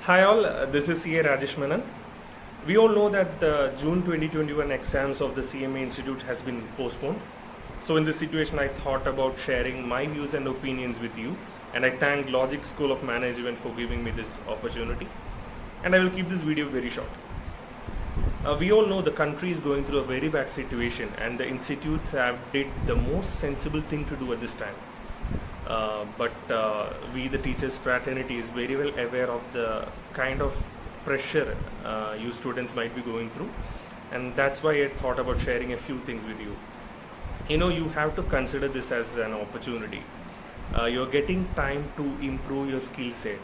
Hi all, this is CA Rajesh Menon. We all know that the June 2021 exams of the CMA Institute has been postponed. So in this situation, I thought about sharing my views and opinions with you, and I thank Logic School of Management for giving me this opportunity. And I will keep this video very short. We all know the country is going through a very bad situation, and the institutes have did the most sensible thing to do at this time. But we, the teachers fraternity, is very well aware of the kind of pressure you students might be going through, and that's why I thought about sharing a few things with you. You have to consider this as an opportunity. You're getting time to improve your skill set.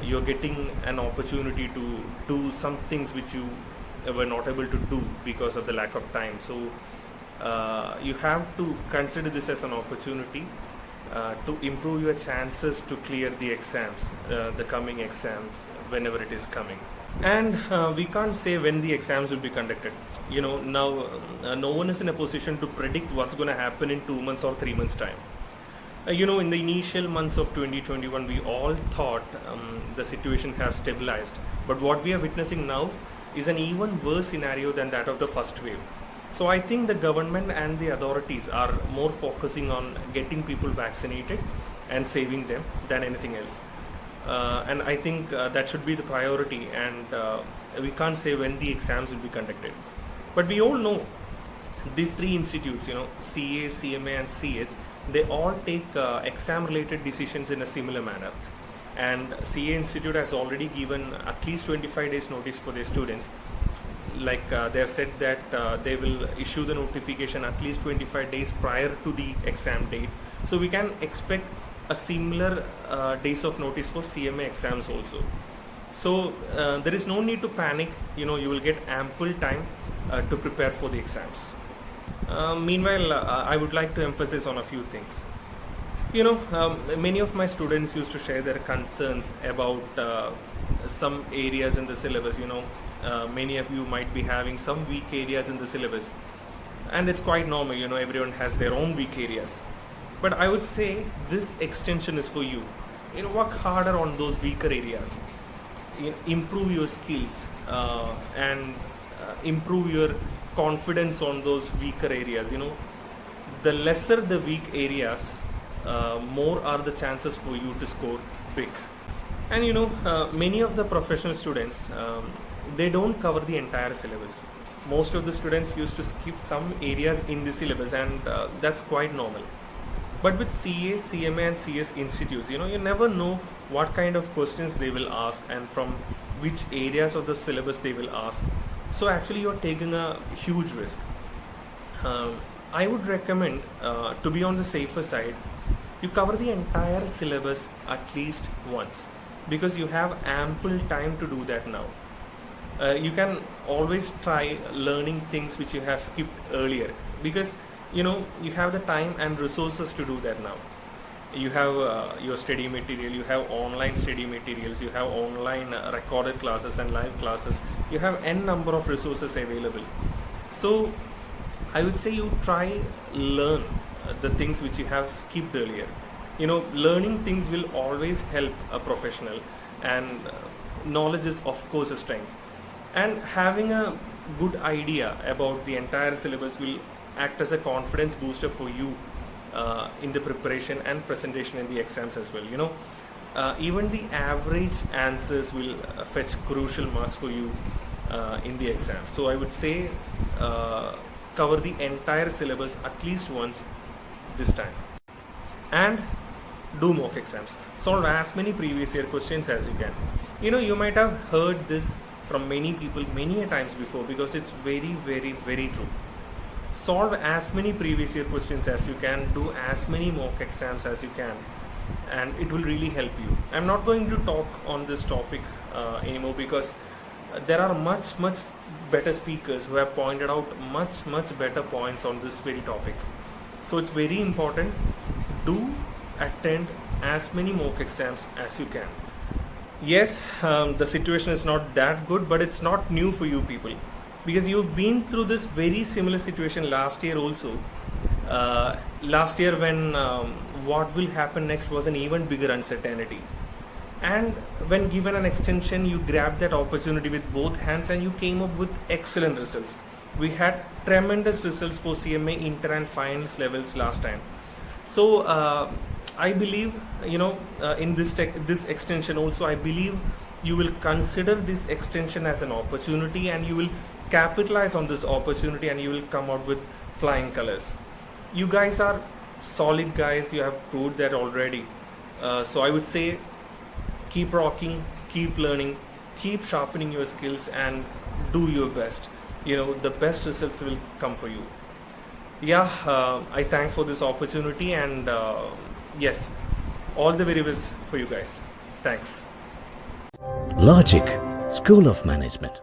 You're getting an opportunity to do some things which you were not able to do because of the lack of time. So you have to consider this as an opportunity to improve your chances to clear the exams, the coming exams, whenever it is coming. And we can't say when the exams will be conducted. Now no one is in a position to predict what's going to happen in 2 months or 3 months time. In the initial months of 2021, we all thought the situation has stabilized. But what we are witnessing now is an even worse scenario than that of the first wave. So I think the government and the authorities are more focusing on getting people vaccinated and saving them than anything else. And I think that should be the priority, and we can't say when the exams will be conducted. But we all know these three institutes, CA, CMA and CS, they all take exam related decisions in a similar manner. And CA Institute has already given at least 25 days notice for their students. Like they have said that they will issue the notification at least 25 days prior to the exam date. So we can expect a similar days of notice for CMA exams also. So there is no need to panic. You will get ample time to prepare for the exams. Meanwhile, I would like to emphasize on a few things. Many of my students used to share their concerns about some areas in the syllabus. Many of you might be having some weak areas in the syllabus, and it's quite normal. Everyone has their own weak areas. But I would say this extension is for you. Work harder on those weaker areas. Improve your skills and improve your confidence on those weaker areas. The lesser the weak areas, more are the chances for you to score big. And many of the professional students, they don't cover the entire syllabus. Most of the students used to skip some areas in the syllabus, and that's quite normal. But with CA, CMA and CS institutes, you never know what kind of questions they will ask and from which areas of the syllabus they will ask. So actually you're taking a huge risk. I would recommend, to be on the safer side, you cover the entire syllabus at least once, because you have ample time to do that now. You can always try learning things which you have skipped earlier, because you have the time and resources to do that now. You have your study material, you have online study materials, you have online recorded classes and live classes, you have n number of resources available. So I would say you try learn the things which you have skipped earlier. Learning things will always help a professional, and knowledge is of course a strength. And having a good idea about the entire syllabus will act as a confidence booster for you in the preparation and presentation in the exams as well. Even the average answers will fetch crucial marks for you in the exam. So I would say cover the entire syllabus at least once this time, and do mock exams. Solve as many previous year questions as you can. You might have heard this from many people many a times before, because it's very, very, very true. Solve as many previous year questions as you can, do as many mock exams as you can, and it will really help you. I'm not going to talk on this topic anymore, because there are much better speakers who have pointed out much better points on this very topic. So it's very important, do attend as many mock exams as you can. Yes, the situation is not that good, but it's not new for you people, because you've been through this very similar situation last year also. Last year when what will happen next was an even bigger uncertainty. And when given an extension, you grabbed that opportunity with both hands and you came up with excellent results. We had tremendous results for CMA inter and finals levels last time. So I believe, in this extension also, I believe you will consider this extension as an opportunity and you will capitalize on this opportunity and you will come out with flying colors. You guys are solid guys, you have proved that already. So I would say keep rocking, keep learning, keep sharpening your skills and do your best. The best results will come for you. I thank for this opportunity and yes, all the very best for you guys. Thanks. Logic School of Management.